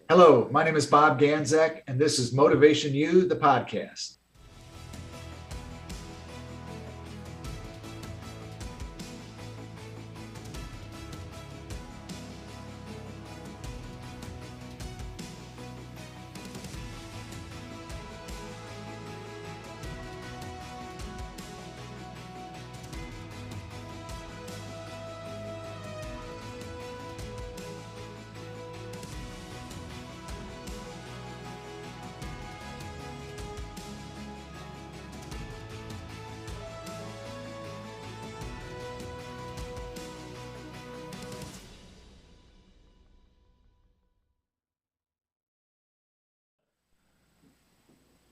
Hello, my name is Bob Ganzak, and this is Motivation U, the podcast.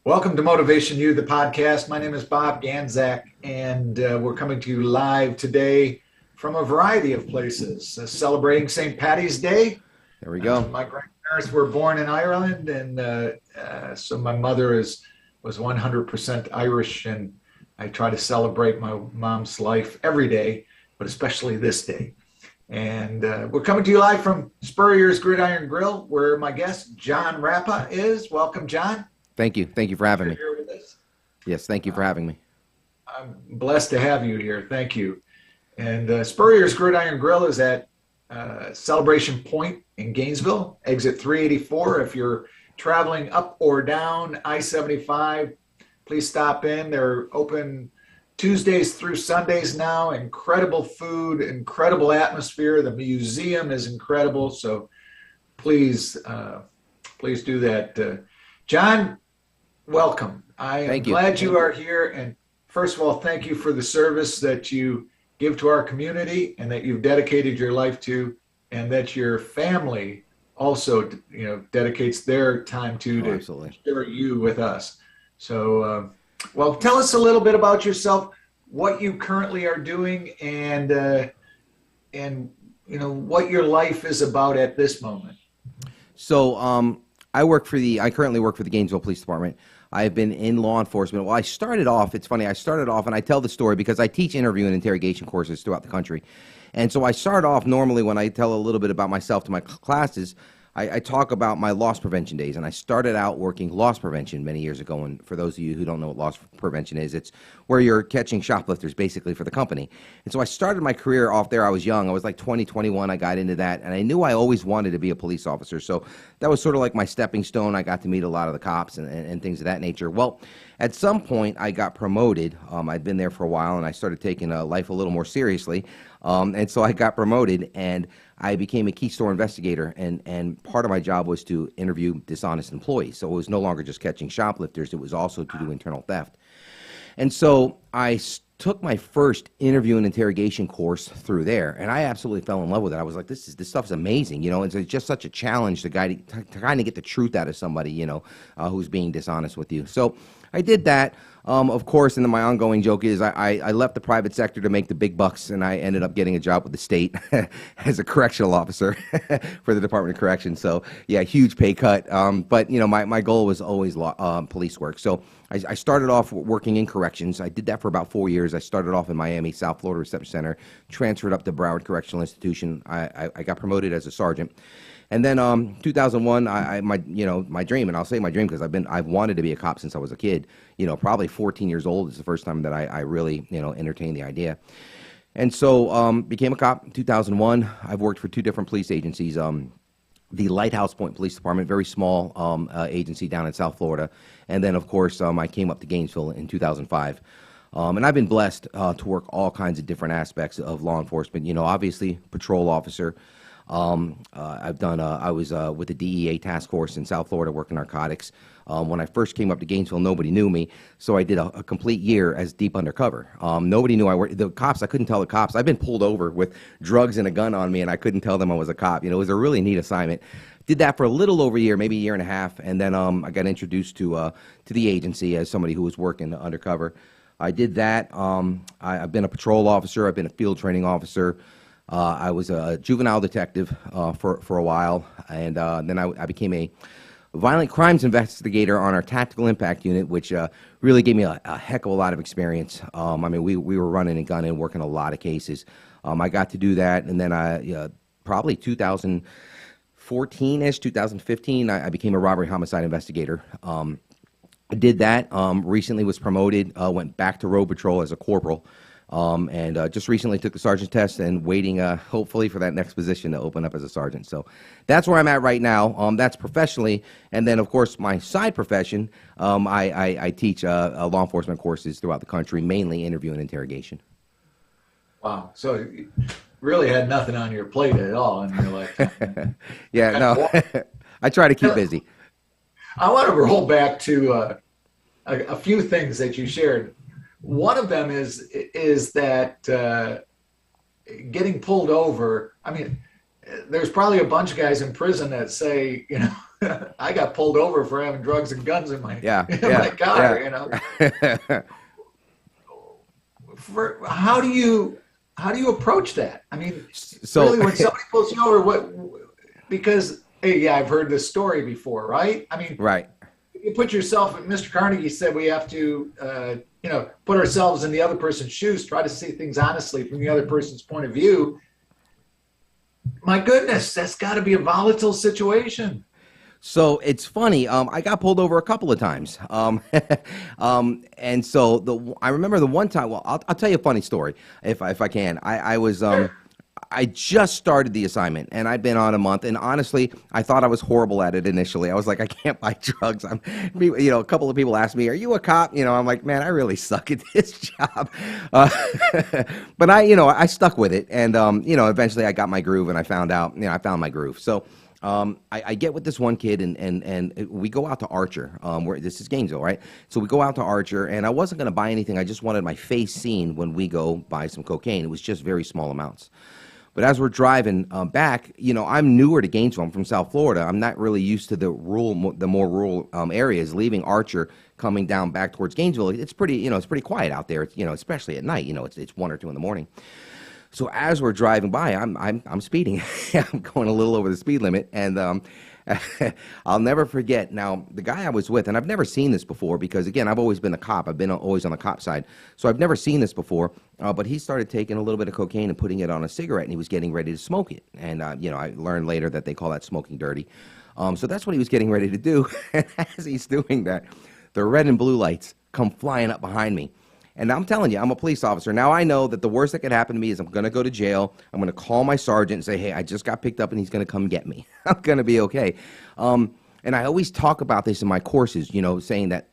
Welcome to Motivation U, the podcast. My name is Bob Ganzak, and we're coming to you live today from a variety of places, celebrating St. Patty's Day. There we go. My grandparents were born in Ireland, and so my mother was 100% Irish, and I try to celebrate my mom's life every day, but especially this day. And we're coming to you live from Spurrier's Gridiron Grill, where my guest, Jon Rappa, is. Welcome, Jon. Thank you. Thank you for having me. Here with us. Yes, thank you for having me. I'm blessed to have you here. Thank you. And Spurrier's Gridiron Grill is at Celebration Point in Gainesville, exit 384. If you're traveling up or down I-75, please stop in. They're open Tuesdays through Sundays now. Incredible food, incredible atmosphere. The museum is incredible. So please do that. Jon, welcome. I am glad you are here. And first of all, thank you for the service that you give to our community and that you've dedicated your life to, and that your family also, dedicates their time to share you with us. So, well, tell us a little bit about yourself, what you currently are doing, and what your life is about at this moment. So, I currently work for the Gainesville Police Department. I've been in law enforcement. Well, it's funny, I started off, and I tell the story because I teach interview and interrogation courses throughout the country. And so I start off normally when I tell a little bit about myself to my classes, I talk about my loss prevention days. And I started out working loss prevention many years ago. And for those of you who don't know what loss prevention is, it's where you're catching shoplifters basically for the company. And so I started my career off there. I was young. I was like 20, 21. I got into that. And I knew I always wanted to be a police officer. So that was sort of like my stepping stone. I got to meet a lot of the cops and things of that nature. Well, at some point, I got promoted. I'd been there for a while, and I started taking life a little more seriously. And so I got promoted, and I became a key store investigator. And part of my job was to interview dishonest employees. So it was no longer just catching shoplifters. It was also to do internal theft. And so I took my first interview and interrogation course through there, and I absolutely fell in love with it. I was like, this stuff's amazing, It's just such a challenge to kind of get the truth out of somebody, who's being dishonest with you. So I did that, of course, and then my ongoing joke is I left the private sector to make the big bucks, and I ended up getting a job with the state as a correctional officer for the Department of Corrections. So yeah, huge pay cut, but my goal was always police work. So I started off working in corrections. I did that for about 4 years. I started off in Miami, South Florida Reception Center, transferred up to Broward Correctional Institution. I got promoted as a sergeant. And then 2001, my dream, and I'll say my dream because I've wanted to be a cop since I was a kid. Probably 14 years old is the first time that I really entertained the idea. And so became a cop in 2001. I've worked for two different police agencies. The Lighthouse Point Police Department, very small agency down in South Florida. And then, of course, I came up to Gainesville in 2005. And I've been blessed to work all kinds of different aspects of law enforcement. Obviously, patrol officer. I was with the DEA task force in South Florida working narcotics. When I first came up to Gainesville, nobody knew me, so I did a complete year as deep undercover. Nobody knew I worked. The cops, I couldn't tell the cops. I've been pulled over with drugs and a gun on me, and I couldn't tell them I was a cop. It was a really neat assignment. Did that for a little over a year, maybe a year and a half, and then I got introduced to the agency as somebody who was working undercover. I did that. I've been a patrol officer. I've been a field training officer. I was a juvenile detective for a while, and then I became a violent crimes investigator on our tactical impact unit, which really gave me a heck of a lot of experience. We were running and gunning, working a lot of cases. I got to do that, and then probably 2005 2014-ish, 2015, I became a robbery homicide investigator. I did that. Recently was promoted. Went back to road patrol as a corporal, and just recently took the sergeant test and waiting, hopefully, for that next position to open up as a sergeant. So that's where I'm at right now. That's professionally, and then of course my side profession. I teach law enforcement courses throughout the country, mainly interview and interrogation. Wow. So you really had nothing on your plate at all in your lifetime. Yeah, no, I try to keep busy. I want to roll back to a few things that you shared. One of them is that getting pulled over. I mean, there's probably a bunch of guys in prison that say, you know, I got pulled over for having drugs and guns in my my car. You know, how do you approach that? I mean, so really, when somebody pulls you over, because hey, yeah, I've heard this story before, right? I mean, right. You put yourself, Mr. Carnegie said we have to, you know, put ourselves in the other person's shoes, try to see things honestly from the other person's point of view. My goodness, that's got to be a volatile situation. So it's funny. I got pulled over a couple of times, and so I remember the one time. Well, I'll tell you a funny story if I can. I was. Sure. I just started the assignment, and I'd been on a month, and honestly, I thought I was horrible at it initially. I was like, I can't buy drugs. You know, a couple of people asked me, are you a cop? You know, I'm like, man, I really suck at this job. But I stuck with it, and, you know, eventually I got my groove, and I found my groove. So I get with this one kid, and we go out to Archer. This is Gainesville, right? So we go out to Archer, and I wasn't going to buy anything. I just wanted my face seen when we go buy some cocaine. It was just very small amounts. But as we're driving back, you know, I'm newer to Gainesville. I'm from South Florida. I'm not really used to the more rural areas. Leaving Archer, coming down back towards Gainesville, it's pretty quiet out there. It's, you know, especially at night. You know, it's 1 or 2 in the morning. So as we're driving by, I'm speeding. I'm going a little over the speed limit, and I'll never forget. Now, the guy I was with, and I've never seen this before because, again, I've always been a cop. I've been always on the cop side. So I've never seen this before. But he started taking a little bit of cocaine and putting it on a cigarette, and he was getting ready to smoke it. And, you know, I learned later that they call that smoking dirty. So that's what he was getting ready to do. And as he's doing that, the red and blue lights come flying up behind me. And I'm telling you, I'm a police officer. Now I know that the worst that could happen to me is I'm going to go to jail. I'm going to call my sergeant and say, hey, I just got picked up and he's going to come get me. I'm going to be okay. And I always talk about this in my courses, you know, saying that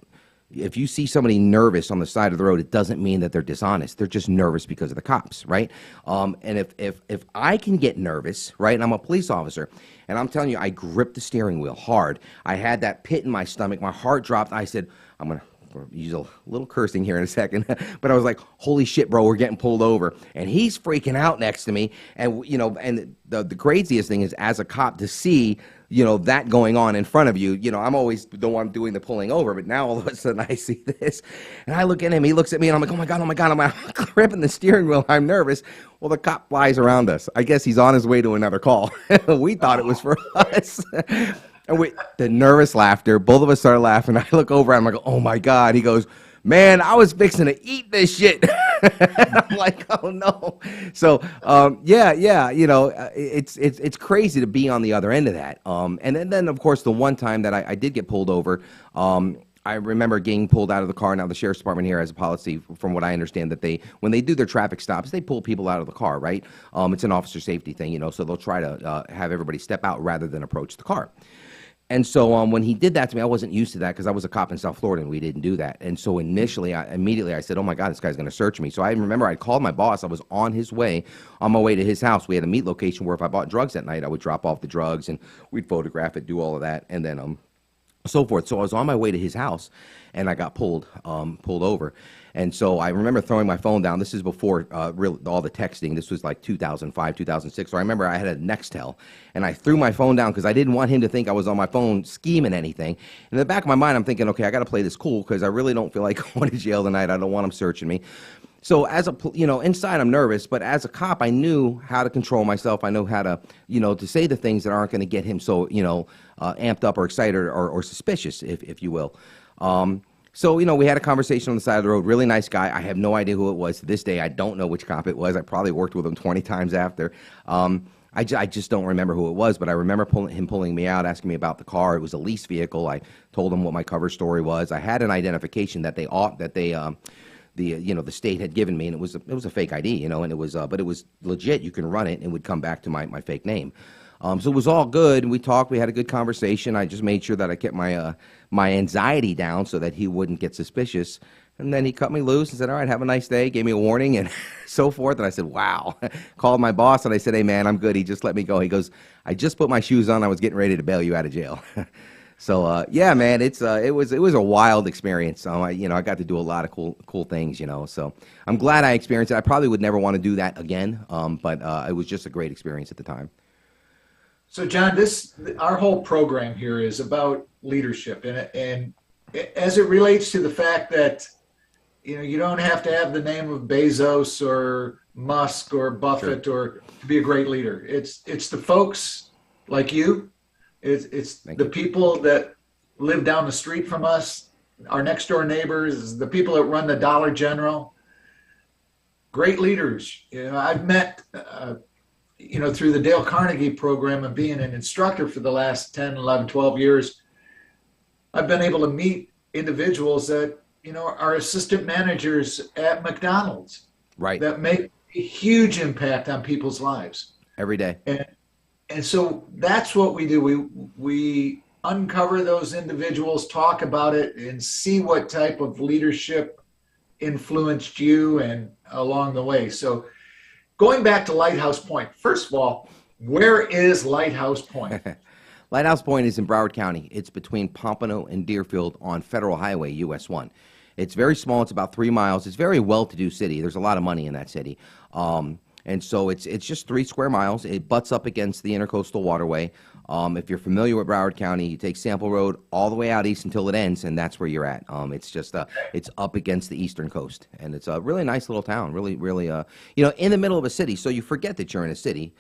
if you see somebody nervous on the side of the road, it doesn't mean that they're dishonest. They're just nervous because of the cops, right? And if I can get nervous, right, and I'm a police officer, and I'm telling you, I gripped the steering wheel hard. I had that pit in my stomach. My heart dropped. I said, I'm going to use a little cursing here in a second, but I was like, holy shit, bro, we're getting pulled over. And he's freaking out next to me. And, you know, and the craziest thing is, as a cop, to see, you know, that going on in front of you, you know, I'm always the one doing the pulling over, but now all of a sudden I see this, and I look at him, he looks at me, and I'm like, oh my God, I'm gripping the steering wheel, I'm nervous. Well, the cop flies around us. I guess he's on his way to another call. We thought it was for us. And the nervous laughter, both of us started laughing. I look over at him, I go, oh my God. He goes, man, I was fixing to eat this shit. I'm like, oh no. So, yeah, you know, it's crazy to be on the other end of that. And then of course, the one time that I did get pulled over, I remember getting pulled out of the car. Now, the sheriff's department here has a policy, from what I understand, that when they do their traffic stops, they pull people out of the car, right? It's an officer safety thing, you know, so they'll try to have everybody step out rather than approach the car. And so when he did that to me, I wasn't used to that because I was a cop in South Florida and we didn't do that. And so initially, immediately I said, oh my God, this guy's going to search me. So I remember I called my boss. I was on my way to his house. We had a meet location where if I bought drugs at night, I would drop off the drugs and we'd photograph it, do all of that, and then so forth. So I was on my way to his house and I got pulled over. And so I remember throwing my phone down. This is before all the texting. This was like 2005, 2006. So I remember I had a Nextel, and I threw my phone down because I didn't want him to think I was on my phone scheming anything. In the back of my mind, I'm thinking, okay, I got to play this cool because I really don't feel like going to jail tonight. I don't want him searching me. So inside I'm nervous, but as a cop, I knew how to control myself. I know how to, to say the things that aren't going to get him so, amped up or excited or suspicious, if you will. So, we had a conversation on the side of the road. Really nice guy. I have no idea who it was. To this day, I don't know which cop it was. I probably worked with him 20 times after. I just don't remember who it was, but I remember him pulling me out, asking me about the car. It was a lease vehicle. I told him what my cover story was. I had an identification that the state had given me, and it was a fake ID, and it was but it was legit. You can run it, and it would come back to my fake name. So it was all good, and we talked. We had a good conversation. I just made sure that I kept my anxiety down so that he wouldn't get suspicious. And then he cut me loose and said, all right, have a nice day, gave me a warning and so forth. And I said, wow. Called my boss and I said, hey, man, I'm good. He just let me go. He goes, I just put my shoes on. I was getting ready to bail you out of jail. So, yeah, man, it was a wild experience. I got to do a lot of cool things, So I'm glad I experienced it. I probably would never want to do that again, but it was just a great experience at the time. So, John, our whole program here is about leadership, and as it relates to the fact that you don't have to have the name of Bezos or Musk or Buffett or to be a great leader. It's the folks like you. It's the people that live down the street from us, our next door neighbors, the people that run the Dollar General. Great leaders. I've met, through the Dale Carnegie program and being an instructor for the last 10, 11, 12 years, I've been able to meet individuals that are assistant managers at McDonald's, right? That make a huge impact on people's lives every day. And so that's what we do. We uncover those individuals, talk about it, and see what type of leadership influenced you and along the way. So going back to Lighthouse Point, first of all, where is Lighthouse Point? Lighthouse Point is in Broward County. It's between Pompano and Deerfield on Federal Highway US 1. It's very small. It's about 3 miles. It's a very well-to-do city. There's a lot of money in that city. And so it's just 3 square miles. It butts up against the Intercoastal Waterway. If you're familiar with Broward County, you take Sample Road all the way out east until it ends, and that's where you're at. It's just it's up against the eastern coast, and it's a really nice little town. Really, really, in the middle of a city, so you forget that you're in a city,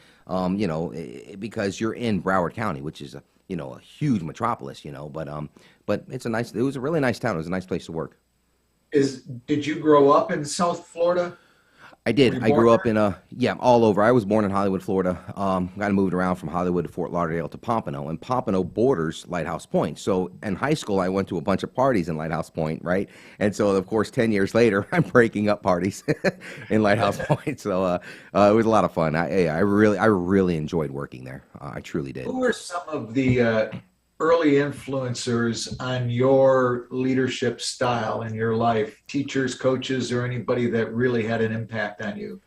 because you're in Broward County, which is a huge metropolis, But it was a really nice town. It was a nice place to work. Did you grow up in South Florida? I did. I grew up in all over. I was born in Hollywood, Florida. Got moved around from Hollywood to Fort Lauderdale to Pompano, and Pompano borders Lighthouse Point. So in high school, I went to a bunch of parties in Lighthouse Point, right? And so, of course, 10 years later, I'm breaking up parties in Lighthouse Point. So it was a lot of fun. I really enjoyed working there. I truly did. Who were some of the early influencers on your leadership style in your life? Teachers, coaches, or anybody that really had an impact on you?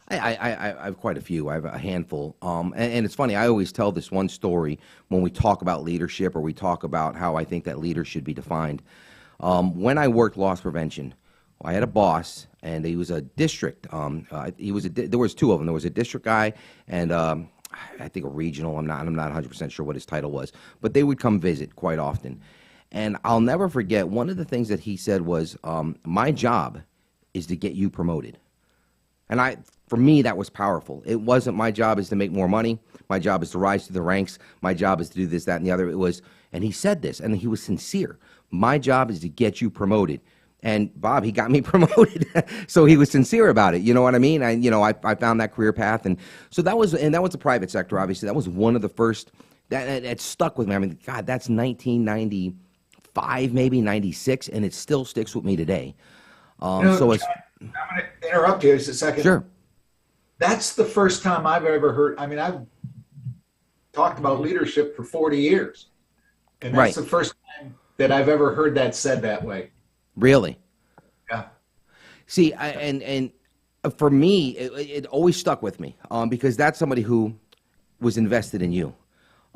I have quite a few. I have a handful. And it's funny, I always tell this one story when we talk about leadership or we talk about how I think that leaders should be defined. When I worked loss prevention, I had a boss, and he was a district. There was 2 of them. There was a district guy and I think a regional. I'm not 100% sure what his title was, but they would come visit quite often. And I'll never forget, one of the things that he said was, my job is to get you promoted. And for me, that was powerful. It wasn't my job is to make more money. My job is to rise through the ranks. My job is to do this, that, and the other. And he said this, and he was sincere. My job is to get you promoted. And Bob, he got me promoted. So he was sincere about it. You know what I mean? I found that career path. And so that was the private sector, obviously. That was one of the first that stuck with me. I mean, God, that's 1995, maybe 96, and it still sticks with me today. I'm going to interrupt you just a second. Sure. That's the first time I've ever heard. I mean, I've talked about leadership for 40 years. And that's the first time that I've ever heard that said that way. Really? Yeah. See, and for me, it always stuck with me because that's somebody who was invested in you.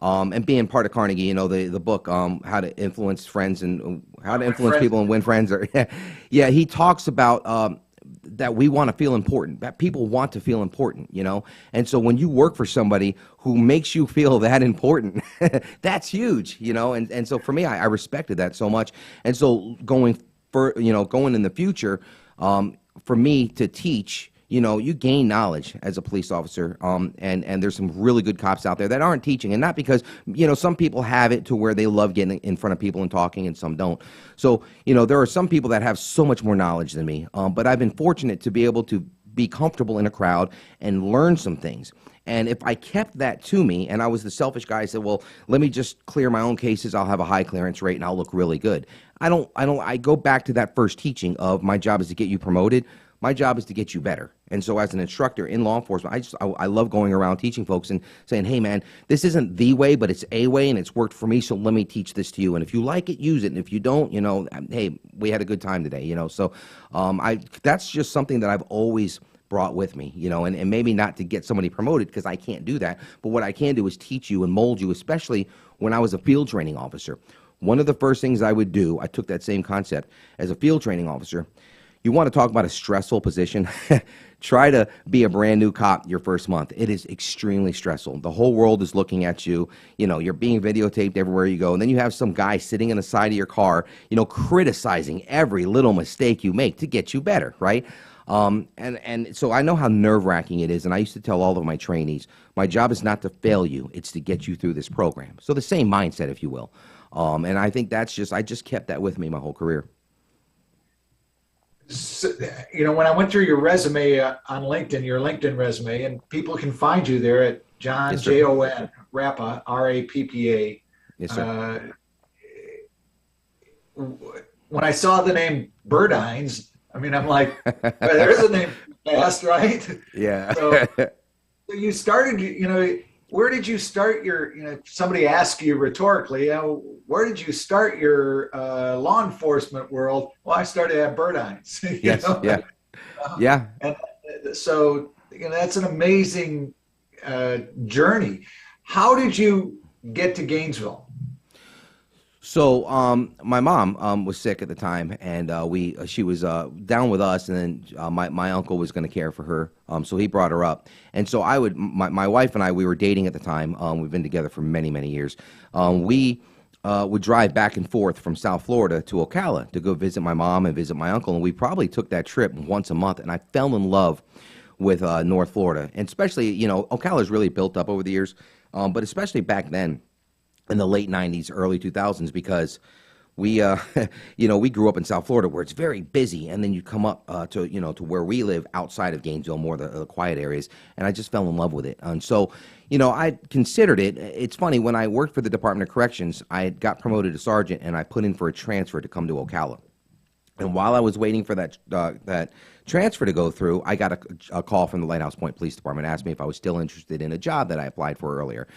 And being part of Carnegie, the book, How to Influence Friends and How to Influence People and Win Friends. Yeah, he talks about that we want to feel important, that people want to feel important, And so when you work for somebody who makes you feel that important, that's huge, And so for me, I respected that so much. And so going in the future, for me to teach, you gain knowledge as a police officer, and there's some really good cops out there that aren't teaching, and not because, some people have it to where they love getting in front of people and talking, and some don't. So, there are some people that have so much more knowledge than me, but I've been fortunate to be able to be comfortable in a crowd and learn some things. And if I kept that to me, and I was the selfish guy, I said, well, let me just clear my own cases. I'll have a high clearance rate and I'll look really good. I go back to that first teaching of my job is to get you promoted. My job is to get you better. And so as an instructor in law enforcement, I love going around teaching folks and saying, hey, man, this isn't the way, but it's a way, and it's worked for me, so let me teach this to you. And if you like it, use it. And if you don't, hey, we had a good time today, So that's just something that I've always brought with me, and maybe not to get somebody promoted because I can't do that. But what I can do is teach you and mold you, especially when I was a field training officer. One of the first things I would do, I took that same concept as a field training officer. You want to talk about a stressful position? Try to be a brand new cop your first month. It is extremely stressful. The whole world is looking at you. You're being videotaped everywhere you go. And then you have some guy sitting in the side of your car, criticizing every little mistake you make to get you better, right? And so I know how nerve-wracking it is. And I used to tell all of my trainees, my job is not to fail you. It's to get you through this program. So the same mindset, if you will. And I think I just kept that with me my whole career. So, when I went through your resume on LinkedIn, your LinkedIn resume, and people can find you there at Jon, yes, Jon Rappa, Rappa. Yes, sir. When I saw the name Burdines, I'm like, well, there's a name fast, right? Yeah. So you started, where did you start your, somebody asks you rhetorically, where did you start your law enforcement world? Well, I started at Burdines. Yes, yeah. Yeah. And so, that's an amazing journey. How did you get to Gainesville? So my mom was sick at the time, and she was down with us, and then my uncle was going to care for her, so he brought her up. And so my wife and I, we were dating at the time. We've been together for many, many years. We would drive back and forth from South Florida to Ocala to go visit my mom and visit my uncle, and we probably took that trip once a month, and I fell in love with North Florida, and especially, Ocala's really built up over the years, but especially back then, in the late 90s, early 2000s, because we grew up in South Florida where it's very busy, and then you come up to where we live outside of Gainesville, more the quiet areas, and I just fell in love with it. And so, I considered it. It's funny, when I worked for the Department of Corrections, I got promoted to sergeant, and I put in for a transfer to come to Ocala. And while I was waiting for that transfer to go through, I got a call from the Lighthouse Point Police Department, asked me if I was still interested in a job that I applied for earlier.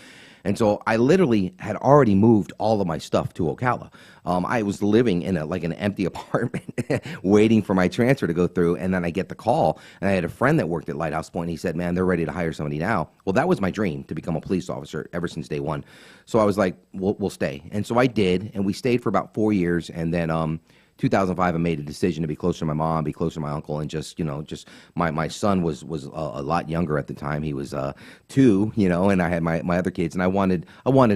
And so I literally had already moved all of my stuff to Ocala. I was living in an empty apartment waiting for my transfer to go through, and then I get the call, and I had a friend that worked at Lighthouse Point, and he said, man, they're ready to hire somebody now. Well, that was my dream, to become a police officer ever since day one. So I was like, we'll stay. And so I did, and we stayed for about 4 years, and then 2005, I made a decision to be closer to my mom, be closer to my uncle, and just my son was a lot younger at the time. He was 2, and I had my other kids, and I wanted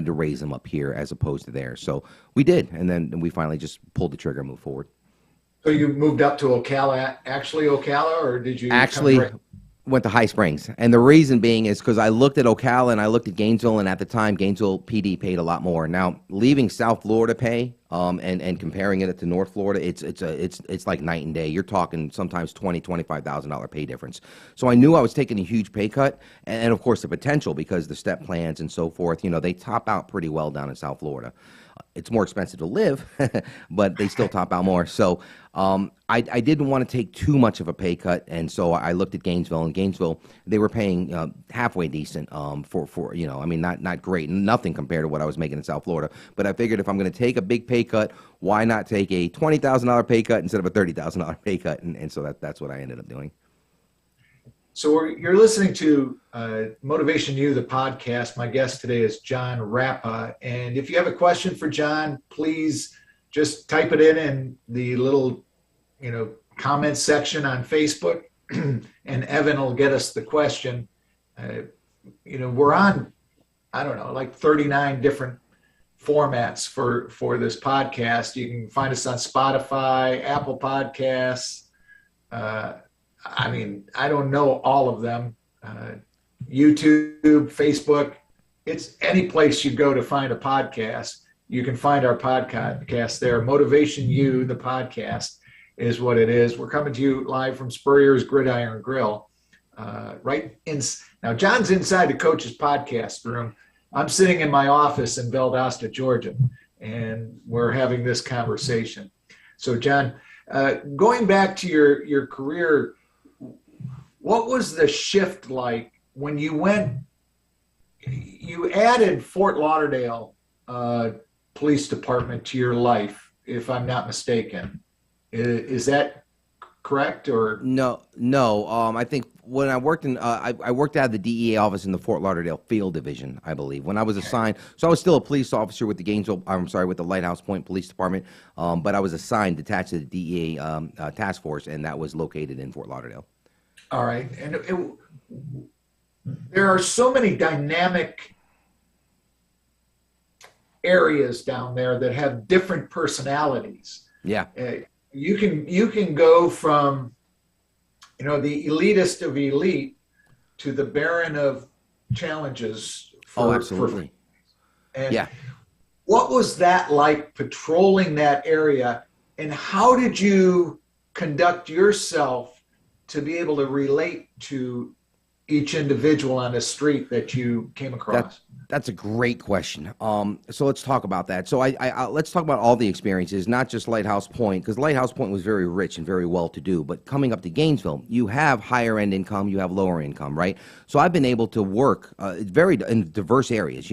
to raise them up here as opposed to there. So we did, and then we finally just pulled the trigger and moved forward. So you moved up to Ocala, actually Ocala, or did you actually went to High Springs? And the reason being is because I looked at Ocala and I looked at Gainesville, and at the time Gainesville PD paid a lot more. Now, leaving South Florida pay and comparing it to North Florida, it's like night and day. You're talking sometimes $20,000-$25,000 pay difference. So I knew I was taking a huge pay cut, and of course the potential, because the step plans and so forth, they top out pretty well down in South Florida. It's more expensive to live, but they still top out more. So I didn't want to take too much of a pay cut, and so I looked at Gainesville. And Gainesville, they were paying halfway decent for not great, nothing compared to what I was making in South Florida. But I figured if I'm going to take a big pay cut, why not take a $20,000 pay cut instead of a $30,000 pay cut? And so that's what I ended up doing. So you're listening to MotivationU, the podcast. My guest today is Jon Rappa. And if you have a question for Jon, please just type it in the little, comment section on Facebook, and Evan will get us the question. We're on, I don't know, like 39 different formats for this podcast. You can find us on Spotify, Apple Podcasts, I don't know all of them. YouTube, Facebook, it's any place you go to find a podcast. You can find our podcast there. MotivationU, the podcast, is what it is. We're coming to you live from Spurrier's Gridiron Grill. right in. Now, John's inside the coach's podcast room. I'm sitting in my office in Valdosta, Georgia, and we're having this conversation. So, John, going back to your career, what was the shift like when you added Fort Lauderdale Police Department to your life, if I'm not mistaken? Is that correct? Or No, no. I think when I worked I worked out of the DEA office in the Fort Lauderdale Field Division, I believe. When I was assigned, so I was still a police officer with the Lighthouse Point Police Department, but I was assigned, attached to the DEA task force, and that was located in Fort Lauderdale. all right, and there are so many dynamic areas down there that have different personalities. Yeah. You can go from the elitist of elite to the baron of challenges. Absolutely. And yeah. What was that like, patrolling that area, and how did you conduct yourself to be able to relate to each individual on the street that you came across? That's a great question. So let's talk about that. So let's talk about all the experiences, not just Lighthouse Point, because Lighthouse Point was very rich and very well-to-do. But coming up to Gainesville, you have higher-end income, you have lower income, right? So I've been able to work in diverse areas,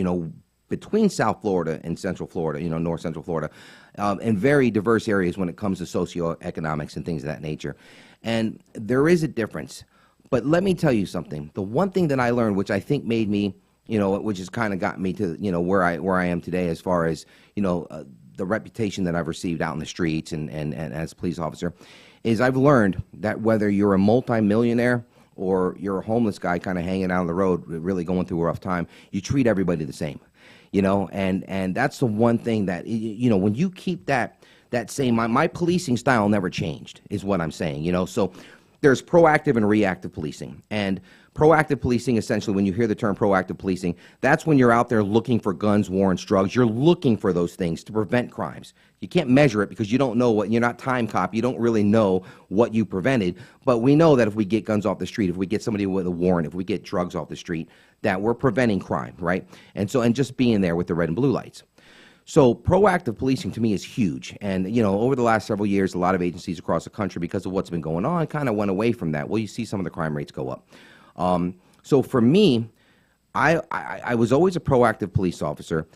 between South Florida and Central Florida, North Central Florida, and very diverse areas when it comes to socioeconomics and things of that nature. And there is a difference. But let me tell you something. The one thing that I learned, which I think made me, which has kind of got me to, where I am today, as far as, the reputation that I've received out in the streets and as a police officer, is I've learned that whether you're a multimillionaire or you're a homeless guy kind of hanging out on the road, really going through a rough time, you treat everybody the same, and that's the one thing that, when you keep that same, my policing style never changed, is what I'm saying, so there's proactive and reactive policing. And proactive policing, essentially, when you hear the term proactive policing, that's when you're out there looking for guns, warrants, drugs. You're looking for those things to prevent crimes. You can't measure it because you don't know you're not time cop. You don't really know what you prevented. But we know that if we get guns off the street, if we get somebody with a warrant, if we get drugs off the street, that we're preventing crime, right? And just being there with the red and blue lights. So proactive policing to me is huge. And, over the last several years, a lot of agencies across the country, because of what's been going on, kind of went away from that. Well, you see some of the crime rates go up. So for me, I was always a proactive police officer,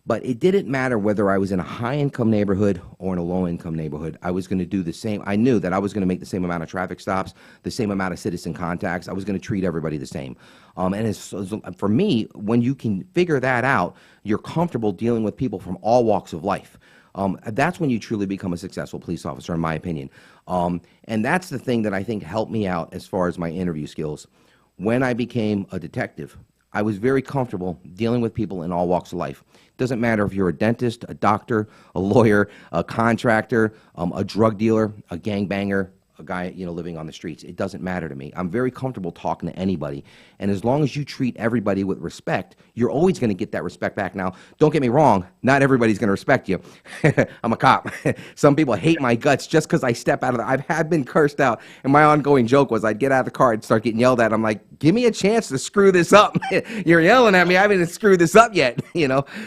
but it didn't matter whether I was in a high-income neighborhood or in a low-income neighborhood. I was going to do the same. I knew that I was going to make the same amount of traffic stops, the same amount of citizen contacts. I was going to treat everybody the same. For me, when you can figure that out, you're comfortable dealing with people from all walks of life. That's when you truly become a successful police officer, in my opinion. And that's the thing that I think helped me out as far as my interview skills. When I became a detective, I was very comfortable dealing with people in all walks of life. Doesn't matter if you're a dentist, a doctor, a lawyer, a contractor, a drug dealer, a gangbanger, a guy, living on the streets. It doesn't matter to me. I'm very comfortable talking to anybody. And as long as you treat everybody with respect, you're always going to get that respect back. Now, don't get me wrong. Not everybody's going to respect you. I'm a cop. Some people hate my guts just because I step out of I've been cursed out. And my ongoing joke was I'd get out of the car and start getting yelled at. I'm like, give me a chance to screw this up. You're yelling at me. I haven't screwed this up yet,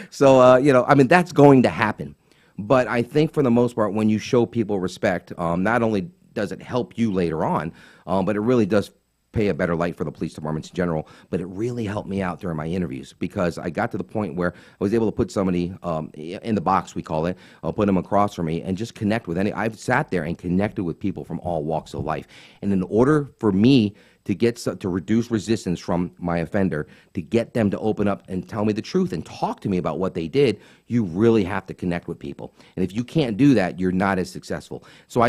So, that's going to happen. But I think for the most part, when you show people respect, not only does it help you later on, but it really does pay a better light for the police departments in general. But it really helped me out during my interviews because I got to the point where I was able to put somebody in the box, we call it, put them across from me and just connect with I've sat there and connected with people from all walks of life. And in order for me to reduce resistance from my offender, to get them to open up and tell me the truth and talk to me about what they did, you really have to connect with people. And if you can't do that, you're not as successful. So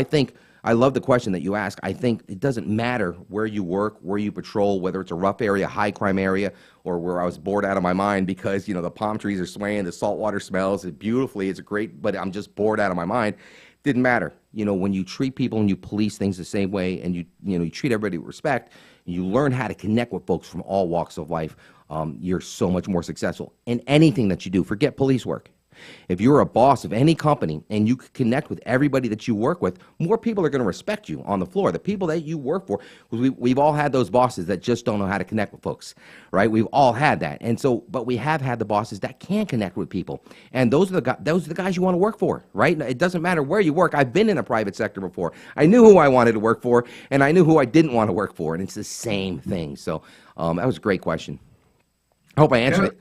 I love the question that you ask. I think it doesn't matter where you work, where you patrol, whether it's a rough area, high crime area, or where I was bored out of my mind because, the palm trees are swaying, the salt water smells it beautifully, it's great, but I'm just bored out of my mind. Didn't matter. When you treat people and you police things the same way and you treat everybody with respect, you learn how to connect with folks from all walks of life, you're so much more successful in anything that you do. Forget police work. If you're a boss of any company and you can connect with everybody that you work with, more people are going to respect you on the floor. The people that you work for, we've all had those bosses that just don't know how to connect with folks, right? We've all had that. And so, but we have had the bosses that can connect with people. And those are the guys you want to work for, right? It doesn't matter where you work. I've been in the private sector before. I knew who I wanted to work for, and I knew who I didn't want to work for. And it's the same thing. So that was a great question. I hope I answered it.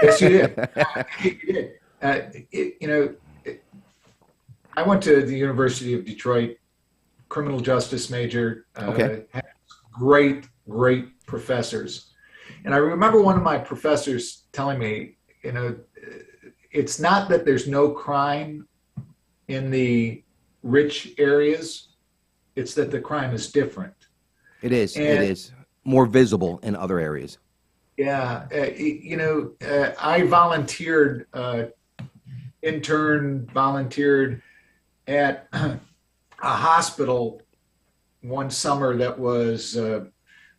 Yes, you did. You did. I went to the University of Detroit, criminal justice major. Okay. Had great professors. And I remember one of my professors telling me, it's not that there's no crime in the rich areas, it's that the crime is different. It is. It is more visible in other areas. Yeah. I volunteered, volunteered at a hospital one summer that was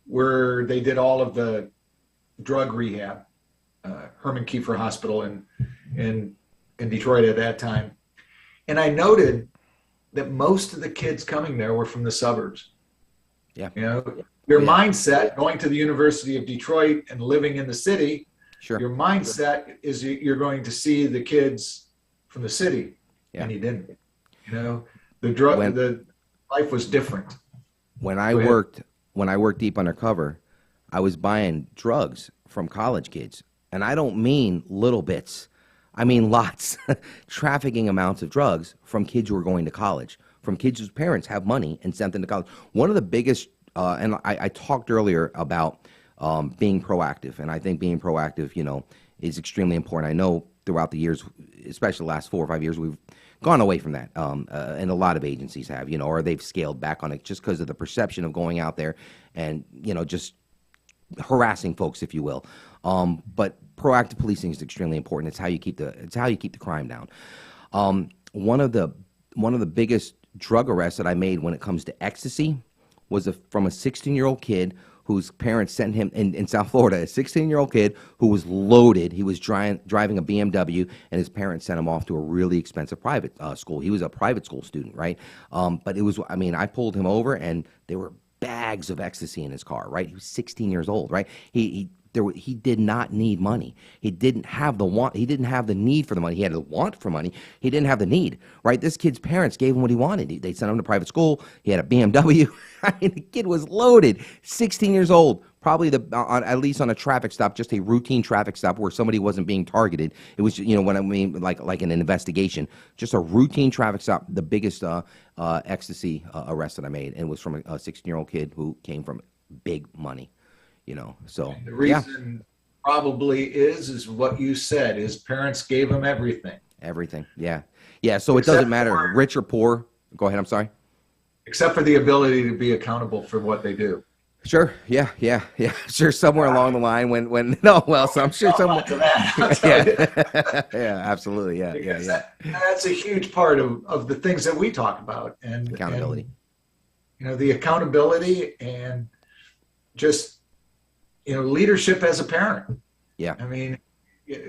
where they did all of the drug rehab, Herman Kiefer Hospital in Detroit at that time. And I noted that most of the kids coming there were from the suburbs. Yeah. Your mindset going to the University of Detroit and living in the city, sure. Your mindset is you're going to see the kids from the city, and you didn't. The life was different. When I worked deep undercover, I was buying drugs from college kids, and I don't mean little bits. I mean lots, trafficking amounts of drugs from kids who are going to college, from kids whose parents have money and sent them to college. One of the biggest, and I talked earlier about being proactive, and I think being proactive, is extremely important. I know throughout the years, especially the last 4 or 5 years, we've gone away from that, and a lot of agencies have, or they've scaled back on it just because of the perception of going out there and, just harassing folks, if you will. But proactive policing is extremely important. It's how you keep the crime down. One of the biggest drug arrests that I made when it comes to ecstasy was from a 16-year-old kid whose parents sent him in South Florida, a 16-year-old kid who was loaded. He was driving a BMW, and his parents sent him off to a really expensive private school. He was a private school student, right? But I pulled him over, and there were bags of ecstasy in his car, right? He was 16 years old, right? He did not need money. He didn't have the want. He didn't have the need for the money. He had the want for money. He didn't have the need, right? This kid's parents gave him what he wanted. They sent him to private school. He had a BMW. The kid was loaded, 16 years old, probably at least on a traffic stop, just a routine traffic stop where somebody wasn't being targeted. It was, what I mean, like an investigation, just a routine traffic stop. The biggest ecstasy arrest that I made, and it was from a 16-year-old kid who came from big money. So the reason probably is what you said. His parents gave him everything. Everything, yeah. So it doesn't matter, rich or poor. Go ahead. I'm sorry. Except for the ability to be accountable for what they do. Sure. Yeah. Sure. Somewhere along the line, so I'm sure somewhere. Yeah. Absolutely. Yeah. That's a huge part of the things that we talk about, and accountability. And, the accountability and just. Leadership as a parent. Yeah. I mean,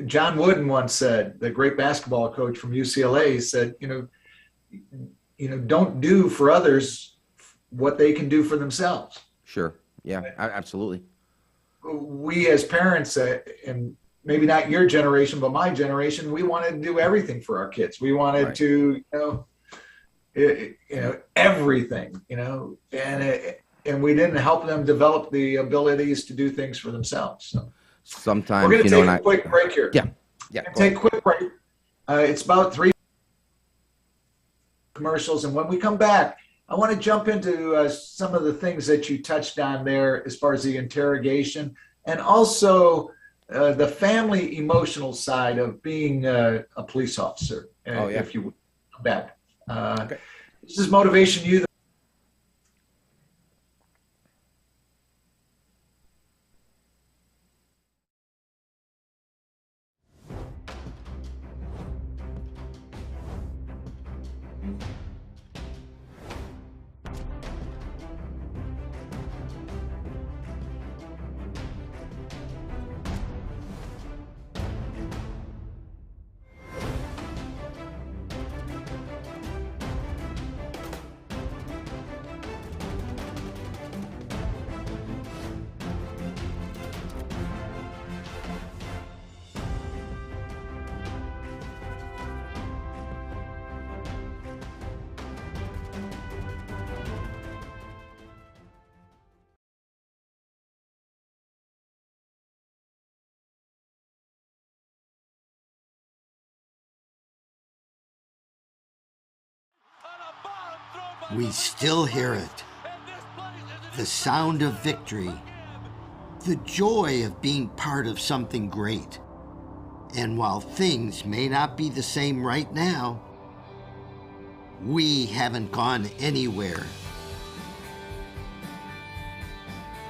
John Wooden once said, the great basketball coach from UCLA, said, don't do for others what they can do for themselves. Sure. Yeah, absolutely. We as parents, and maybe not your generation, but my generation, we wanted to do everything for our kids. We wanted to, everything, and we didn't help them develop the abilities to do things for themselves. So sometimes we're going to take a quick break here. Yeah. Take a quick break. It's about 3 commercials, and when we come back, I want to jump into some of the things that you touched on there as far as the interrogation, and also the family emotional side of being a police officer. If you come back. Okay. This is MotivationU. We still hear it. The sound of victory. The joy of being part of something great. And while things may not be the same right now, we haven't gone anywhere.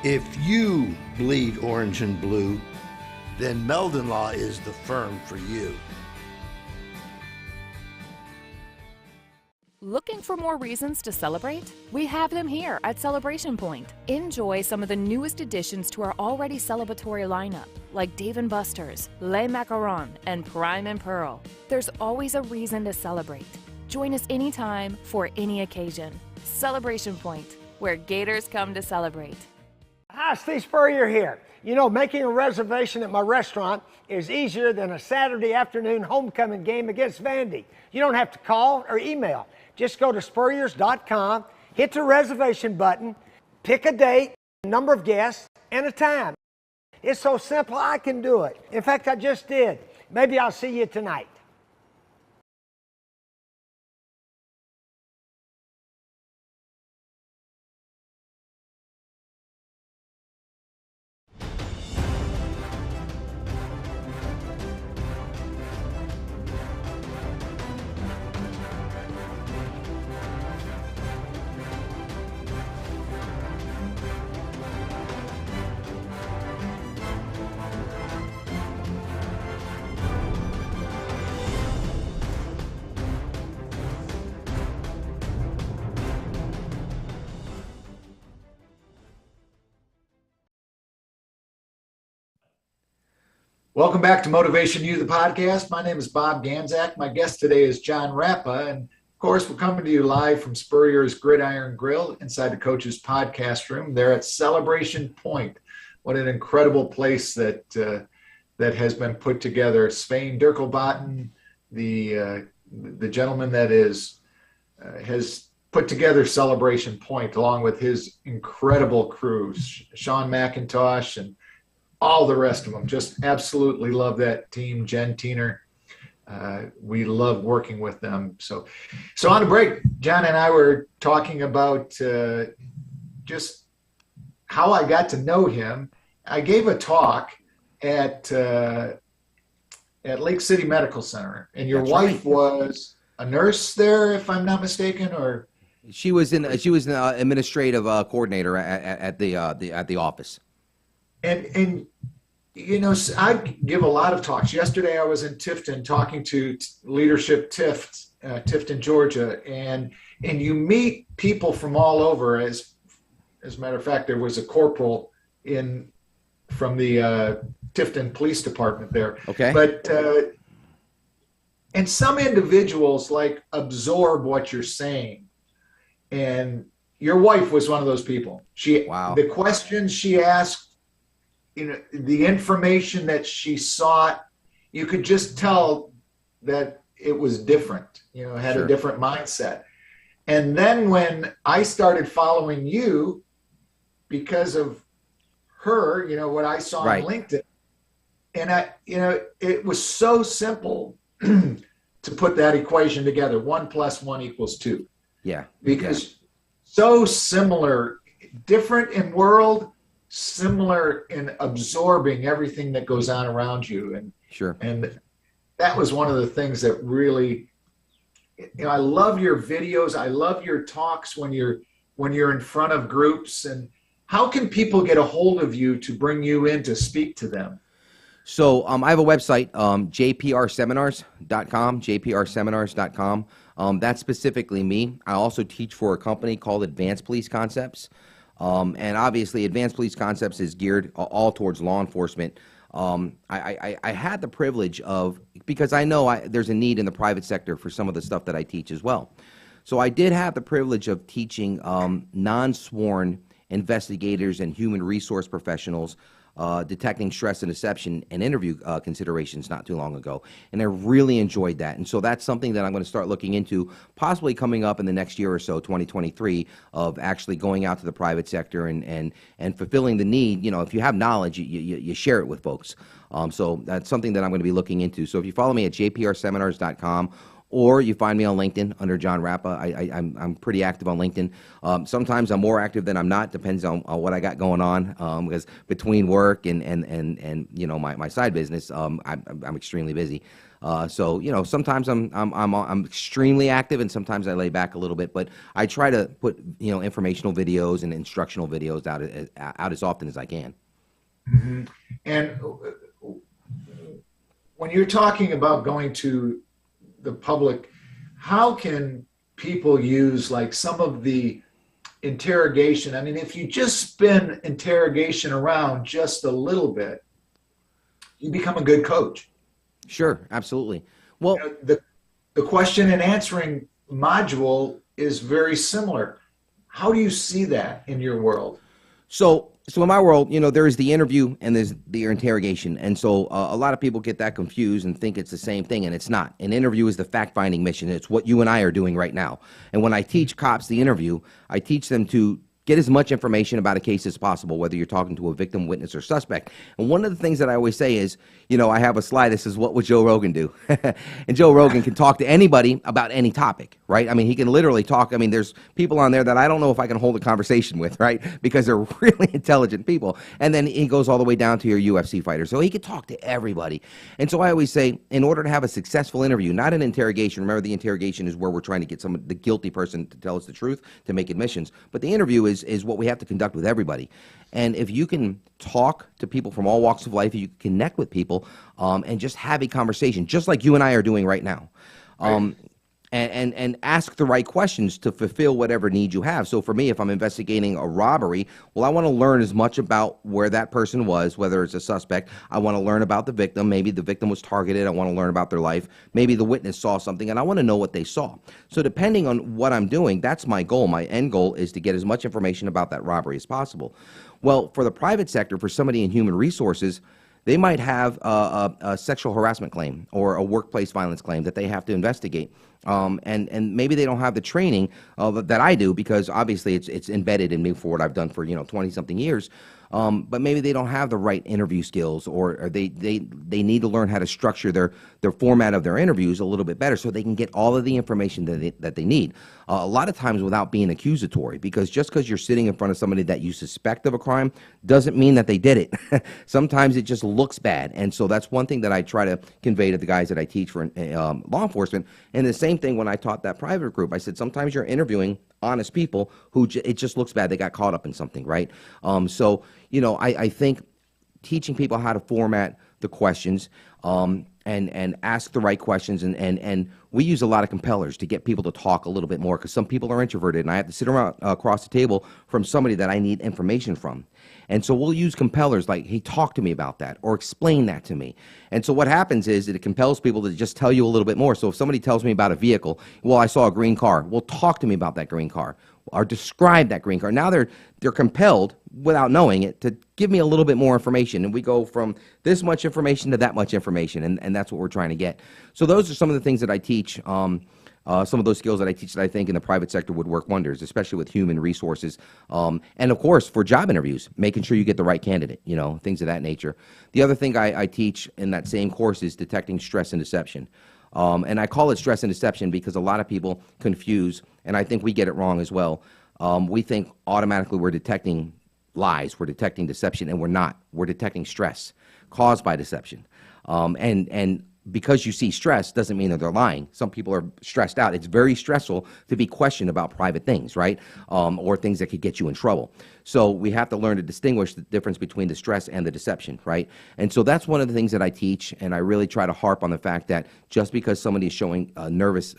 If you bleed orange and blue, then Meldon Law is the firm for you. Looking for more reasons to celebrate? We have them here at Celebration Point. Enjoy some of the newest additions to our already celebratory lineup, like Dave & Buster's, Les Macarons, and Prime and Pearl. There's always a reason to celebrate. Join us anytime for any occasion. Celebration Point, where Gators come to celebrate. Hi, Steve Spurrier here. You know, making a reservation at my restaurant is easier than a Saturday afternoon homecoming game against Vandy. You don't have to call or email. Just go to spurriers.com, hit the reservation button, pick a date, a number of guests, and a time. It's so simple, I can do it. In fact, I just did. Maybe I'll see you tonight. Welcome back to MotivationU, the podcast. My name is Bob Ganzak. My guest today is Jon Rappa. And of course, we're coming to you live from Spurrier's Gridiron Grill inside the coach's podcast room. They're at Celebration Point. What an incredible place that has been put together. Svein Dirkelbotten, the gentleman that has put together Celebration Point, along with his incredible crew, Sean McIntosh and all the rest of them. Just absolutely love that team. Jen Tiener, we love working with them. So on the break, Jon and I were talking about just how I got to know him. I gave a talk at Lake City Medical Center, and your wife was a nurse there, if I'm not mistaken, or she was an administrative coordinator at the office. And you know, I give a lot of talks. Yesterday I was in Tifton talking to leadership Tifton, Georgia, and you meet people from all over. As a matter of fact, there was a corporal from the Tifton Police Department there. Okay. But and some individuals like absorb what you're saying, and your wife was one of those people. The questions she asked, you know, the information that she sought, you could just tell that it was different, you know, had a different mindset. And then when I started following you because of her, you know, what I saw on LinkedIn, and it was so simple to put that equation together. 1 + 1 = 2. Yeah. Because so similar, different in world, similar in absorbing everything that goes on around you. And that was one of the things that really, you know, I love your videos. I love your talks when you're in front of groups. And how can people get a hold of you to bring you in to speak to them? So I have a website, jprseminars.com. That's specifically me. I also teach for a company called Advanced Police Concepts. And obviously, Advanced Police Concepts is geared all towards law enforcement. I had the privilege of, because I know there's a need in the private sector for some of the stuff that I teach as well. So I did have the privilege of teaching non-sworn investigators and human resource professionals detecting stress and deception and interview considerations not too long ago. And I really enjoyed that. And so that's something that I'm going to start looking into, possibly coming up in the next year or so, 2023, of actually going out to the private sector and fulfilling the need. You know, if you have knowledge, you share it with folks. So that's something that I'm going to be looking into. So if you follow me at jprseminars.com, or you find me on LinkedIn under Jon Rappa. I'm pretty active on LinkedIn. Sometimes I'm more active than I'm not. Depends on what I got going on. Because between work and you know my side business, I'm extremely busy. So you know sometimes I'm extremely active, and sometimes I lay back a little bit. But I try to put informational videos and instructional videos out as often as I can. Mm-hmm. And when you're talking about going to the public, how can people use like some of the interrogation? I mean, if you just spin interrogation around just a little bit, you become a good coach. Sure, absolutely. Well, the question and answering module is very similar. How do you see that in your world? So in my world, there is the interview and there's the interrogation. And so a lot of people get that confused and think it's the same thing, and it's not. An interview is the fact-finding mission. It's what you and I are doing right now. And when I teach cops the interview, I teach them to get as much information about a case as possible, whether you're talking to a victim, witness, or suspect. And one of the things that I always say is, I have a slide that says, what would Joe Rogan do? And Joe Rogan can talk to anybody about any topic, right? I mean, he can literally talk. I mean, there's people on there that I don't know if I can hold a conversation with, right? Because they're really intelligent people. And then he goes all the way down to your UFC fighter. So he could talk to everybody. And so I always say, in order to have a successful interview, not an interrogation, remember the interrogation is where we're trying to get the guilty person to tell us the truth, to make admissions. But the interview is what we have to conduct with everybody. And if you can talk to people from all walks of life, you can connect with people and just have a conversation, just like you and I are doing right now. Right. And ask the right questions to fulfill whatever need you have. So for me, if I'm investigating a robbery, well, I want to learn as much about where that person was, whether it's a suspect. I want to learn about the victim. Maybe the victim was targeted. I want to learn about their life. Maybe the witness saw something, and I want to know what they saw. So depending on what I'm doing, that's my goal. My end goal is to get as much information about that robbery as possible. Well, for the private sector, for somebody in human resources, they might have a sexual harassment claim or a workplace violence claim that they have to investigate. And maybe they don't have the training that I do, because obviously it's embedded in me for what I've done for 20-something years. But maybe they don't have the right interview skills, or they need to learn how to structure their format of their interviews a little bit better so they can get all of the information that they need. A lot of times without being accusatory, because just because you're sitting in front of somebody that you suspect of a crime doesn't mean that they did it. Sometimes it just looks bad. And so that's one thing that I try to convey to the guys that I teach for law enforcement. And the same thing when I taught that private group. I said sometimes you're interviewing honest people who it just looks bad. They got caught up in something, right? So, I think teaching people how to format the questions and ask the right questions. And we use a lot of compellers to get people to talk a little bit more, because some people are introverted, and I have to sit around across the table from somebody that I need information from. And so we'll use compellers like, hey, talk to me about that, or explain that to me. And so what happens is that it compels people to just tell you a little bit more. So if somebody tells me about a vehicle, well, I saw a green car. Well, talk to me about that green car, or describe that green car. Now they're compelled, without knowing it, to give me a little bit more information. And we go from this much information to that much information, and that's what we're trying to get. So those are some of the things that I teach. Some of those skills that I teach that I think in the private sector would work wonders, especially with human resources. And of course, for job interviews, making sure you get the right candidate, things of that nature. The other thing I teach in that same course is detecting stress and deception. And I call it stress and deception because a lot of people confuse, and I think we get it wrong as well. We think automatically we're detecting lies, we're detecting deception, and we're not. We're detecting stress caused by deception. And because you see stress doesn't mean that they're lying. Some people are stressed out. It's very stressful to be questioned about private things, right? Or things that could get you in trouble. So we have to learn to distinguish the difference between the stress and the deception, right? And so that's one of the things that I teach, and I really try to harp on the fact that just because somebody is showing nervous,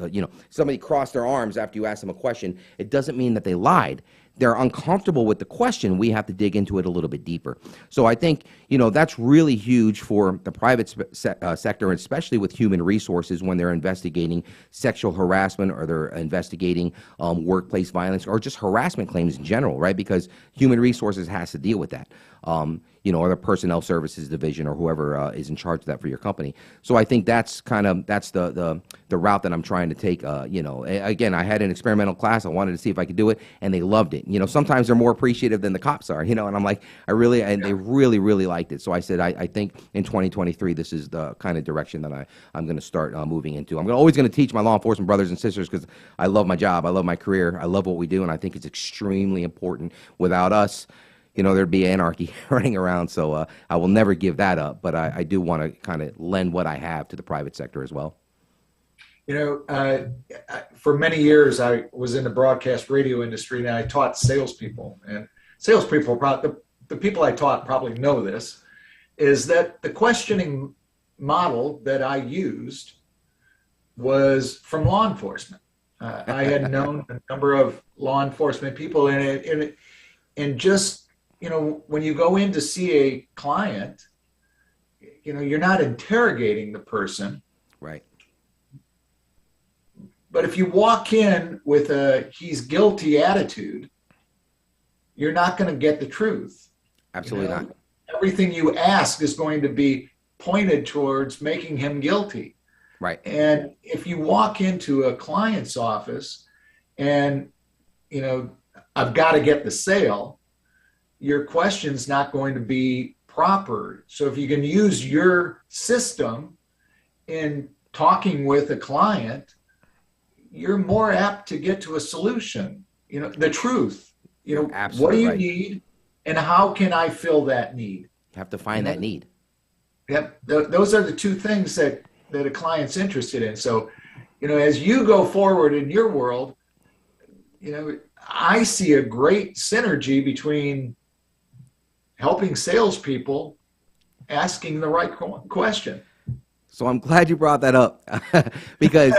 somebody crossed their arms after you ask them a question, it doesn't mean that they lied. They're uncomfortable with the question. We have to dig into it a little bit deeper. So I think, that's really huge for the private sector, especially with human resources when they're investigating sexual harassment, or they're investigating workplace violence, or just harassment claims in general, right? Because human resources has to deal with that. Or the personnel services division, or whoever is in charge of that for your company. So I think that's the route that I'm trying to take. Again, I had an experimental class. I wanted to see if I could do it, and they loved it. it. Sometimes they're more appreciative than the cops are, and I'm like, and they really, really liked it. So I said, I think in 2023, this is the kind of direction that I'm going to start moving into. I'm always going to teach my law enforcement brothers and sisters because I love my job. I love my career. I love what we do. And I think it's extremely important. Without us, there'd be anarchy running around. So I will never give that up. But I do want to kind of lend what I have to the private sector as well. For many years, I was in the broadcast radio industry, and I taught salespeople. And salespeople, the people I taught probably know this, is that the questioning model that I used was from law enforcement. I had known a number of law enforcement people, and just, when you go in to see a client, you're not interrogating the person. Right. But if you walk in with a he's guilty attitude, you're not going to get the truth. Absolutely not. Everything you ask is going to be pointed towards making him guilty. Right. And if you walk into a client's office and, I've got to get the sale, your question's not going to be proper. So if you can use your system in talking with a client, you're more apt to get to a solution, the truth, Absolutely what do you right. need and how can I fill that need? You have to find that need. Yep. Those are the two things that a client's interested in. So, as you go forward in your world, I see a great synergy between helping salespeople asking the right question. So I'm glad you brought that up because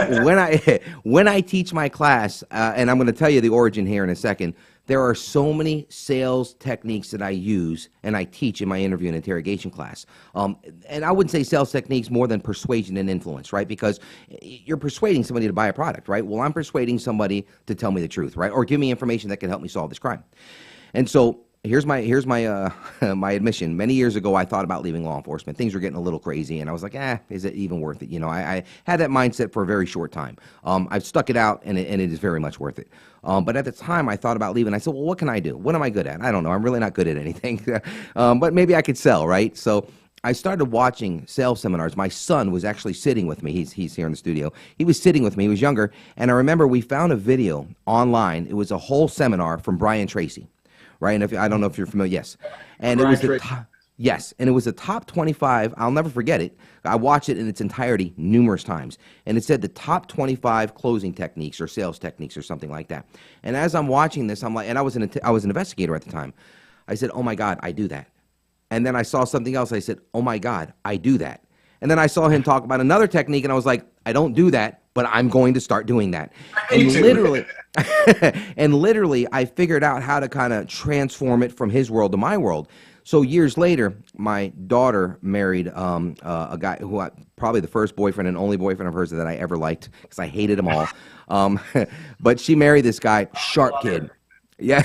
when I teach my class, and I'm going to tell you the origin here in a second, there are so many sales techniques that I use and I teach in my interview and interrogation class. And I wouldn't say sales techniques more than persuasion and influence, right? Because you're persuading somebody to buy a product, right? Well, I'm persuading somebody to tell me the truth, right? Or give me information that can help me solve this crime. And so here's my my admission. Many years ago, I thought about leaving law enforcement. Things were getting a little crazy, and I was like, is it even worth it? I had that mindset for a very short time. I've stuck it out, and it is very much worth it. But at the time, I thought about leaving. I said, well, what can I do? What am I good at? I don't know. I'm really not good at anything. But maybe I could sell, right? So I started watching sales seminars. My son was actually sitting with me. He's here in the studio. He was sitting with me. He was younger. And I remember we found a video online. It was a whole seminar from Brian Tracy. Right, and I don't know if you're familiar. Yes, and it was the top, and it was the top 25. I'll never forget it. I watched it in its entirety numerous times, and it said the top 25 closing techniques or sales techniques or something like that. And as I'm watching this, I'm like, and I was an investigator at the time. I said, oh my God, I do that. And then I saw something else. I said, oh my God, I do that. And then I saw him talk about another technique, and I was like, I don't do that, but I'm going to start doing that. And literally, I figured out how to kind of transform it from his world to my world. So years later, my daughter married a guy who probably the first boyfriend and only boyfriend of hers that I ever liked because I hated them all. But she married this guy, sharp kid. Yeah,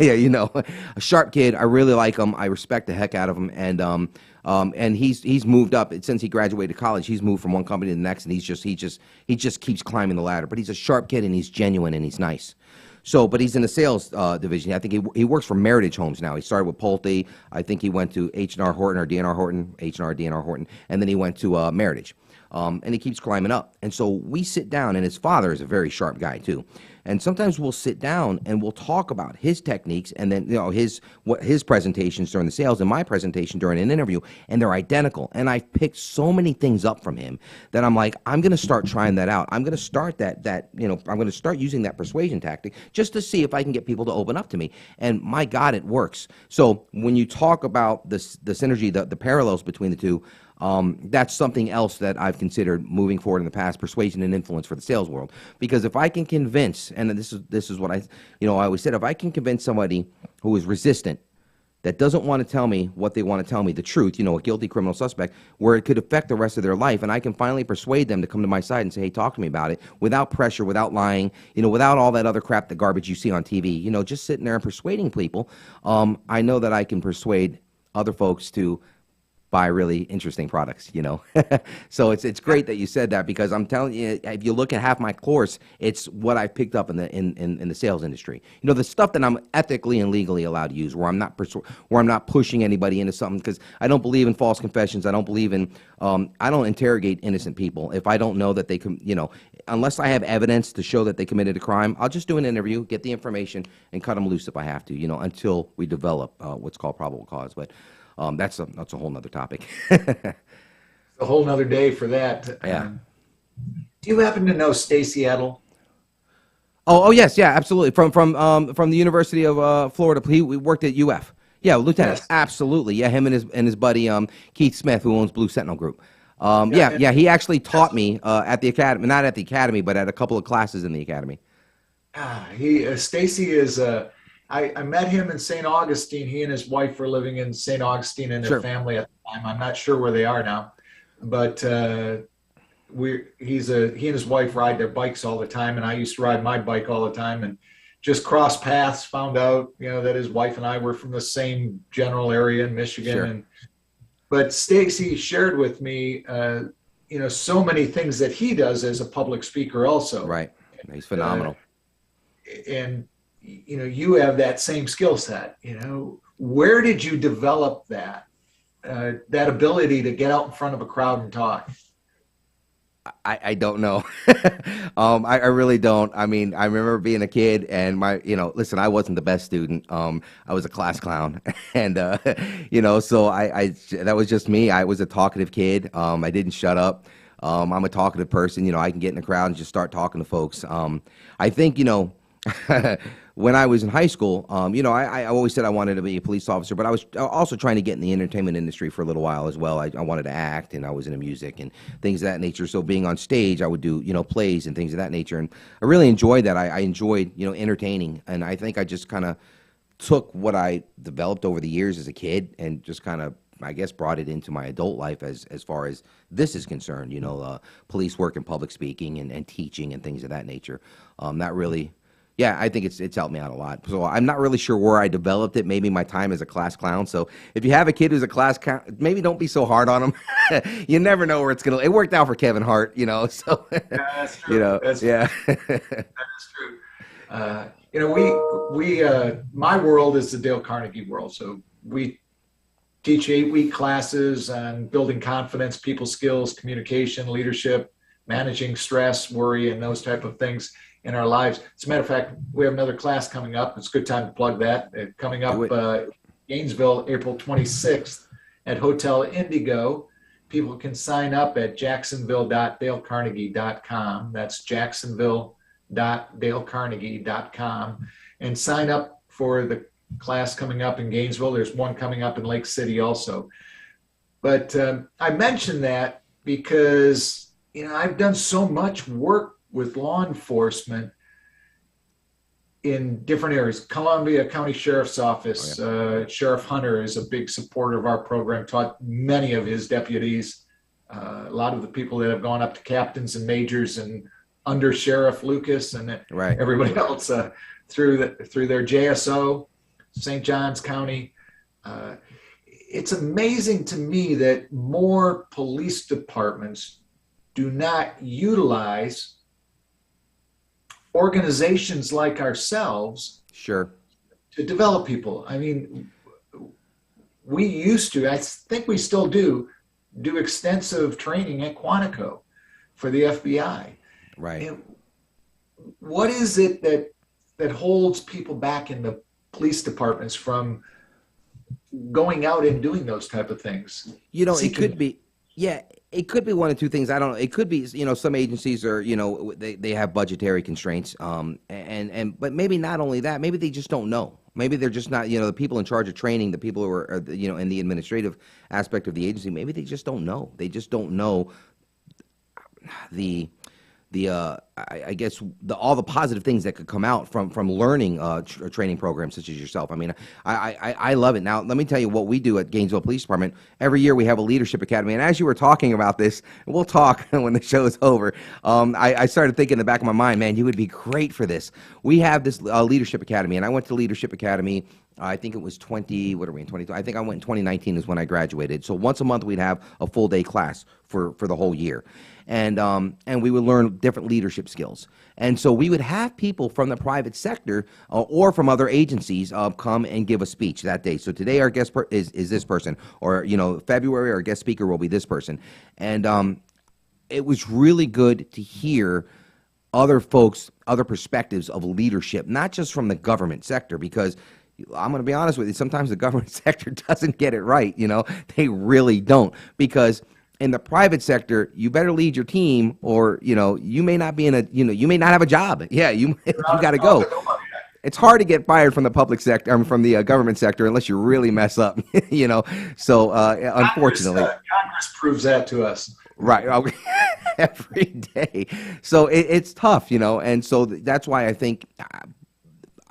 yeah, a sharp kid. I really like him. I respect the heck out of him, and he's moved up since he graduated college. He's moved from one company to the next, and he just keeps climbing the ladder. But he's a sharp kid, and he's genuine, and he's nice. So, but he's in the sales division. I think he works for Meritage Homes now. He started with Pulte. I think he went to H&R Horton or DNR Horton, H&R, DNR Horton, and then he went to Meritage. And he keeps climbing up. And so we sit down, and his father is a very sharp guy too. And sometimes we'll sit down and we'll talk about his techniques and then his presentations during the sales and my presentation during an interview, and they're identical. And I've picked so many things up from him that I'm like, I'm going to start trying that out. I'm going to start I'm going to start using that persuasion tactic just to see if I can get people to open up to me. And my God, it works. So when you talk about the synergy, the parallels between the two, that's something else that I've considered moving forward in the past, persuasion and influence for the sales world. Because if I can convince, and this is what I always said, if I can convince somebody who is resistant, that doesn't want to tell me what they want to tell me, the truth, a guilty criminal suspect, where it could affect the rest of their life, and I can finally persuade them to come to my side and say, hey, talk to me about it, without pressure, without lying, without all that other crap, the garbage you see on TV, just sitting there and persuading people, I know that I can persuade other folks to buy really interesting products, you know. So it's great that you said that, because I'm telling you, if you look at half my course, it's what I picked up in the sales industry. You know, the stuff that I'm ethically and legally allowed to use, where I'm not pushing anybody into something, because I don't believe in false confessions. I don't believe in I don't interrogate innocent people if I don't know that they can, you know, unless I have evidence to show that they committed a crime. I'll just do an interview, get the information, and cut them loose if I have to, you know, until we develop what's called probable cause. But that's a whole nother topic. A whole nother day for that. Yeah. Do you happen to know Stacy Edel? Oh yes, yeah, absolutely. From the University of Florida. We worked at UF. Yeah, Lieutenant. Yes. Absolutely. Yeah, him and his buddy Keith Smith, who owns Blue Sentinel Group. Yeah, he actually taught me at the academy, not at the academy, but at a couple of classes in the academy. Stacy is. I met him in St. Augustine. He and his wife were living in St. Augustine and their family at the time. I'm not sure where they are now, but he and his wife ride their bikes all the time, and I used to ride my bike all the time, and just crossed paths. Found out, you know, that his wife and I were from the same general area in Michigan, Sure. But Stacy shared with me, you know, so many things that he does as a public speaker also. Right. He's phenomenal. And you know, you have that same skill set. You know, where did you develop that ability to get out in front of a crowd and talk? I don't know. I really don't. I mean, I remember being a kid, and listen, I wasn't the best student. I was a class clown, and you know, so I that was just me. I was a talkative kid. I didn't shut up. I'm a talkative person. You know, I can get in the crowd and just start talking to folks. I think, you know, when I was in high school, you know, I always said I wanted to be a police officer, but I was also trying to get in the entertainment industry for a little while as well. I wanted to act, and I was into music and things of that nature. So being on stage, I would do, you know, plays and things of that nature. And I really enjoyed that. I enjoyed, you know, entertaining. And I think I just kind of took what I developed over the years as a kid and just kind of, I guess, brought it into my adult life as far as this is concerned, you know, police work and public speaking and teaching and things of that nature. That really... Yeah, I think it's helped me out a lot. So I'm not really sure where I developed it. Maybe my time as a class clown. So if you have a kid who's a class clown, maybe don't be so hard on him. You never know where it's gonna. It worked out for Kevin Hart, you know. So yeah, that's true. You know, that's yeah. That is true. You know, we my world is the Dale Carnegie world. So we teach 8-week classes on building confidence, people skills, communication, leadership, managing stress, worry, and those type of things in our lives. As a matter of fact, we have another class coming up. It's a good time to plug that. Coming up, Gainesville, April 26th at Hotel Indigo. People can sign up at jacksonville.dalecarnegie.com. That's jacksonville.dalecarnegie.com, and sign up for the class coming up in Gainesville. There's one coming up in Lake City also. But I mention that because, you know, I've done so much work with law enforcement in different areas. Columbia County Sheriff's Office, Sheriff Hunter is a big supporter of our program, taught many of his deputies, a lot of the people that have gone up to captains and majors, and under Sheriff Lucas and everybody else through their JSO, St. Johns County. It's amazing to me that more police departments do not utilize organizations like ourselves to develop people. I mean, we used to, I think we still do extensive training at Quantico for the FBI. Right. And what is it that holds people back in the police departments from going out and doing those type of things? You know, it could be, it could be one of two things. I don't know. It could be, you know, some agencies are, you know, they have budgetary constraints. But maybe not only that, maybe they just don't know. Maybe they're just not, you know, the people in charge of training, the people who are you know, in the administrative aspect of the agency, maybe they just don't know. They just don't know I guess all the positive things that could come out from learning training programs such as yourself. I mean, I love it. Now, let me tell you what we do at Gainesville Police Department. Every year we have a leadership academy, and as you were talking about this, we'll talk when the show is over. I started thinking in the back of my mind, man, you would be great for this. We have this leadership academy, and I went to leadership academy I think it was 20, what are we in, 22? I think I went in 2019 is when I graduated. So once a month we'd have a full day class for the whole year. And we would learn different leadership skills. And so we would have people from the private sector or from other agencies come and give a speech that day. So today our guest is this person, or, February our guest speaker will be this person. And it was really good to hear other folks, other perspectives of leadership, not just from the government sector, because I'm going to be honest with you, sometimes the government sector doesn't get it right. They really don't, because in the private sector, you better lead your team, or, you may not be you may not have a job. Yeah, you got to go. It's hard to get fired from the public sector, from the government sector, unless you really mess up, So, unfortunately. Congress proves that to us. Right. Every day. So it's tough, and so that's why I think,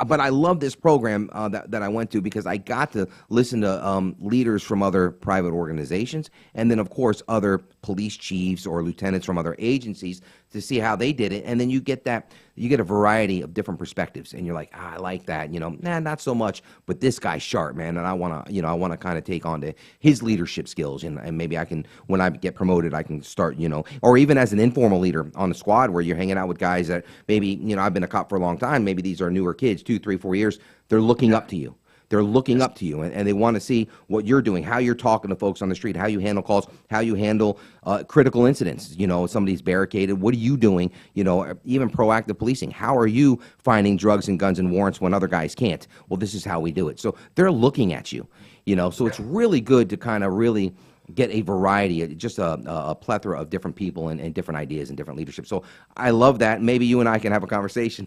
but I love this program that I went to, because I got to listen to leaders from other private organizations, and then, of course, other police chiefs or lieutenants from other agencies to see how they did it. And then you get a variety of different perspectives, and you're like, I like that, not so much, but this guy's sharp, man, and I want to kind of take on to his leadership skills, and maybe I can, when I get promoted, I can start, or even as an informal leader on the squad, where you're hanging out with guys that maybe, I've been a cop for a long time, maybe these are newer kids, 2, 3, 4 years, they're looking up to you. They're looking up to you, and they want to see what you're doing, how you're talking to folks on the street, how you handle calls, how you handle critical incidents. Somebody's barricaded. What are you doing? Even proactive policing. How are you finding drugs and guns and warrants when other guys can't? Well, this is how we do it. So they're looking at you, So it's really good to kind of really get a variety, just a plethora of different people and different ideas and different leadership. So I love that. Maybe you and I can have a conversation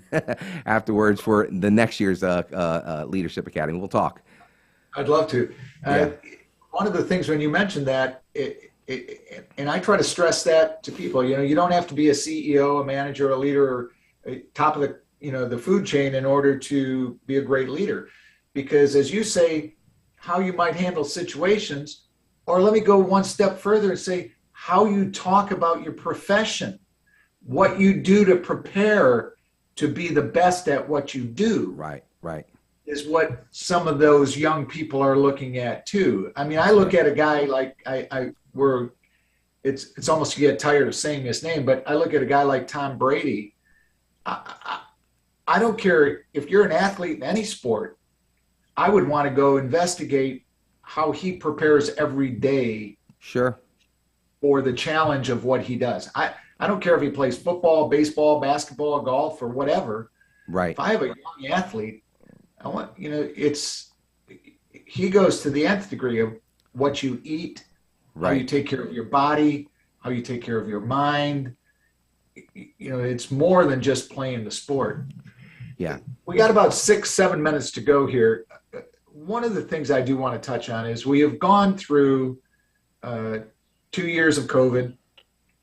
afterwards for the next year's Leadership Academy. We'll talk. I'd love to. Yeah. One of the things when you mentioned that, and I try to stress that to people, you don't have to be a CEO, a manager, a leader, or top of the food chain in order to be a great leader. Because as you say, how you might handle situations, or let me go one step further and say how you talk about your profession, what you do to prepare to be the best at what you do. Right. Is what some of those young people are looking at too. I mean, I look at a guy like it's almost you get tired of saying his name, but I look at a guy like Tom Brady. I don't care if you're an athlete in any sport. I would want to go investigate how he prepares every day. Sure. For the challenge of what he does. I don't care if he plays football, baseball, basketball, golf, or whatever. Right. If I have a young athlete, I want, he goes to the nth degree of what you eat, right, how you take care of your body, how you take care of your mind. It's more than just playing the sport. Yeah. We got about 6-7 minutes to go here. One of the things I do want to touch on is we have gone through 2 years of COVID.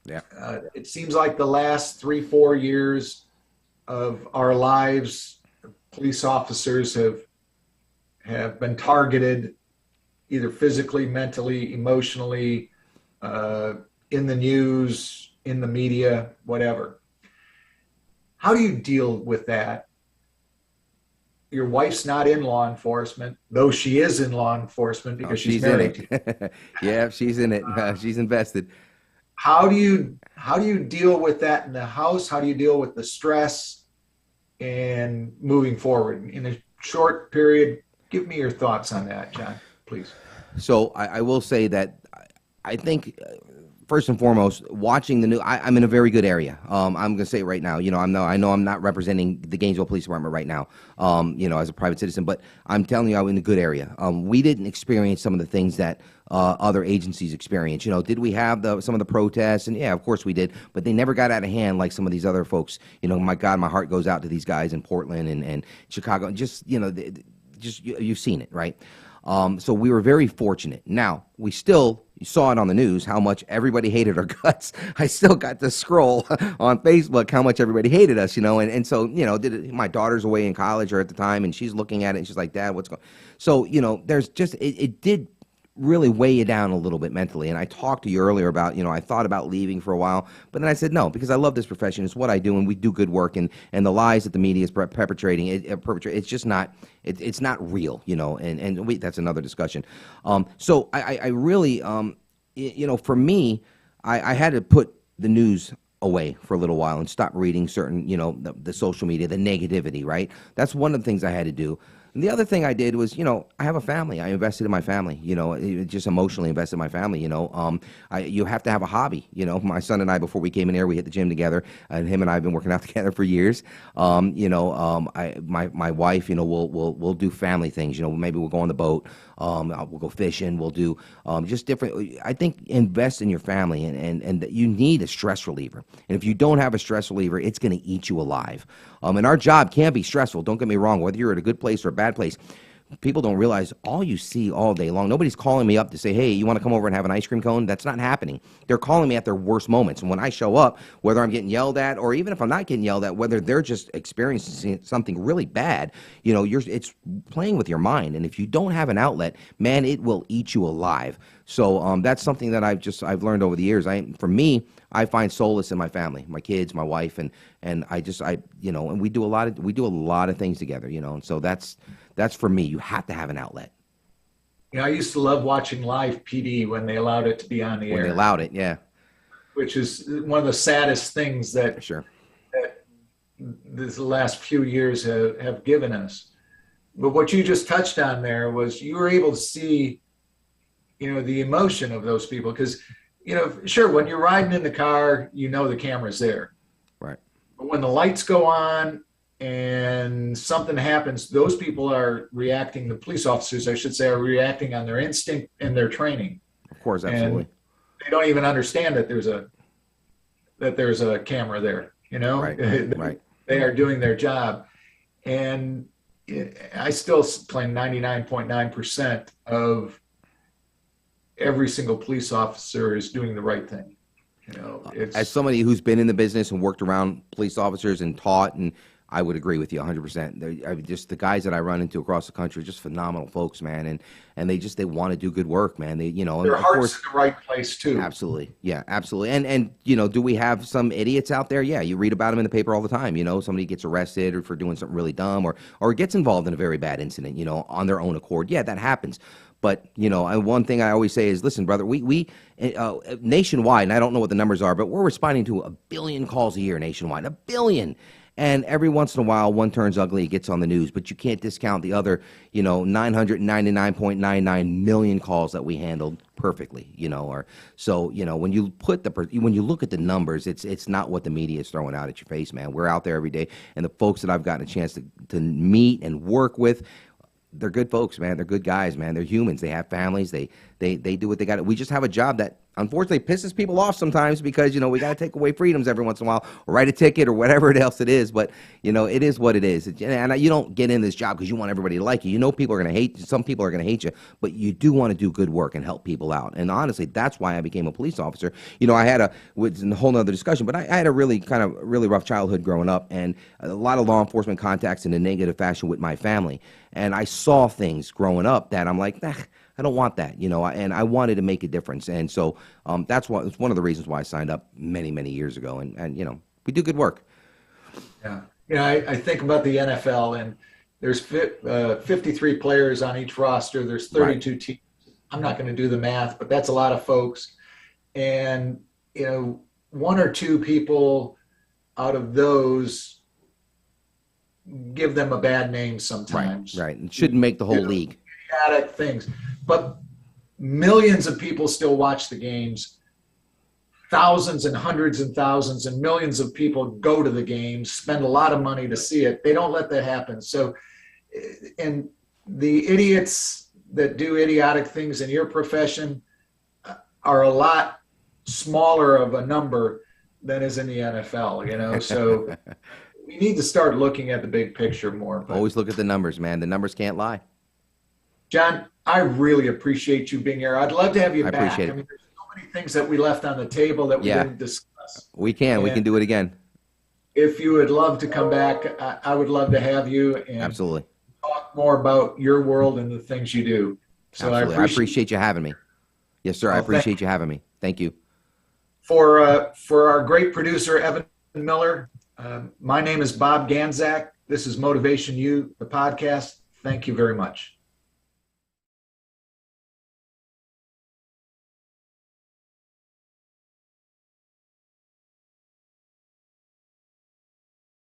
Yeah. It seems like the last 3-4 years of our lives, police officers have been targeted either physically, mentally, emotionally, in the news, in the media, whatever. How do you deal with that? Your wife's not in law enforcement, though she is in law enforcement because she's married. In it. Yeah, she's in it. She's invested. How do you deal with that in the house? How do you deal with the stress and moving forward in a short period? Give me your thoughts on that, John, please. So I will say that I think first and foremost, watching the new, I'm in a very good area. I'm going to say it right now. I know I'm not representing the Gainesville Police Department right now, as a private citizen, but I'm telling you, I'm in a good area. We didn't experience some of the things that other agencies experience. Did we have some of the protests? And yeah, of course we did, but they never got out of hand like some of these other folks. My God, my heart goes out to these guys in Portland and Chicago. Just you've seen it, right? So we were very fortunate. Now, you saw it on the news, how much everybody hated our guts. I still got to scroll on Facebook how much everybody hated us, and so, my daughter's away in college or at the time, and she's looking at it, and she's like, Dad, what's going on? So, there's just, it did really weigh you down a little bit mentally. And I talked to you earlier about, I thought about leaving for a while, but then I said no, because I love this profession. It's what I do, and we do good work. And the lies that the media is perpetrating, it's just not, it's not real, and that's another discussion. So I really, for me, I had to put the news away for a little while and stop reading certain, the social media, the negativity, right? That's one of the things I had to do. And the other thing I did was, I have a family. I invested in my family, just emotionally invested in my family, you have to have a hobby, my son and I, before we came in here, we hit the gym together, and him and I have been working out together for years. My wife, we'll do family things, maybe we'll go on the boat, we'll go fishing, we'll do, just different. I think invest in your family, and you need a stress reliever. And if you don't have a stress reliever, it's going to eat you alive. And our job can be stressful. Don't get me wrong, whether you're at a good place or a bad place. People don't realize all you see all day long. Nobody's calling me up to say, hey, you want to come over and have an ice cream cone? That's not happening. They're calling me at their worst moments. And when I show up, whether I'm getting yelled at, or even if I'm not getting yelled at, whether they're just experiencing something really bad, it's playing with your mind. And if you don't have an outlet, man, it will eat you alive. So that's something that I've learned over the years. For me, I find solace in my family, my kids, my wife, and and we do a lot of things together, and so that's for me. You have to have an outlet. I used to love watching live PD when they allowed it to be on the air. When they allowed it, yeah. Which is one of the saddest things that, sure, that this last few years have given us. But what you just touched on there was you were able to see, the emotion of those people. Because, sure, when you're riding in the car, the camera's there. Right. But when the lights go on and something happens, those people are reacting, the police officers, I should say, are reacting on their instinct and their training. Of course, absolutely. And they don't even understand that there's a camera there, Right, right. They are doing their job. And I still claim 99.9% of every single police officer is doing the right thing. As somebody who's been in the business and worked around police officers and taught, and I would agree with you 100%. Just the guys that I run into across the country are just phenomenal folks, man, and they want to do good work, man. Their heart's in the right place too. Absolutely, yeah, absolutely. And do we have some idiots out there? Yeah, you read about them in the paper all the time. Somebody gets arrested or for doing something really dumb, or gets involved in a very bad incident, on their own accord. Yeah, that happens. But, one thing I always say is, listen, brother, we nationwide, and I don't know what the numbers are, but we're responding to 1 billion calls a year nationwide, 1 billion. And every once in a while, one turns ugly, it gets on the news. But you can't discount the other, 999.99 million calls that we handled perfectly, when you when you look at the numbers, it's not what the media is throwing out at your face, man. We're out there every day, and the folks that I've gotten a chance to meet and work with, they're good folks, man. They're good guys, man. They're humans. They have families. They do what they got. We just have a job that unfortunately pisses people off sometimes because, we got to take away freedoms every once in a while, or write a ticket or whatever else it is. But, it is what it is. And you don't get in this job because you want everybody to like you. People are going to hate you. Some people are going to hate you, but you do want to do good work and help people out. And honestly, that's why I became a police officer. I had a whole nother discussion, but I had a really rough childhood growing up, and a lot of law enforcement contacts in a negative fashion with my family. And I saw things growing up that I'm like, I don't want that, and I wanted to make a difference. And so it's one of the reasons why I signed up many, many years ago. And we do good work. Yeah. I think about the NFL, and there's 53 players on each roster. There's 32 teams. I'm not going to do the math, but that's a lot of folks. And, one or two people out of those give them a bad name sometimes. Right. It shouldn't make the whole league. Idiotic things. But millions of people still watch the games. Thousands and hundreds and thousands and millions of people go to the games, spend a lot of money to see it. They don't let that happen. So, and the idiots that do idiotic things in your profession are a lot smaller of a number than is in the NFL, so we need to start looking at the big picture more. But always look at the numbers, man. The numbers can't lie. John, I really appreciate you being here. I'd love to have you back. I appreciate it. There's so many things that we left on the table that we didn't discuss. We can do it again. If you would love to come back, I would love to have you and absolutely talk more about your world and the things you do. So Absolutely. I appreciate you having me. Yes, sir. I appreciate you having me. Thank you. For our great producer, Evan Miller, my name is Bob Ganzak. This is Motivation U, the podcast. Thank you very much.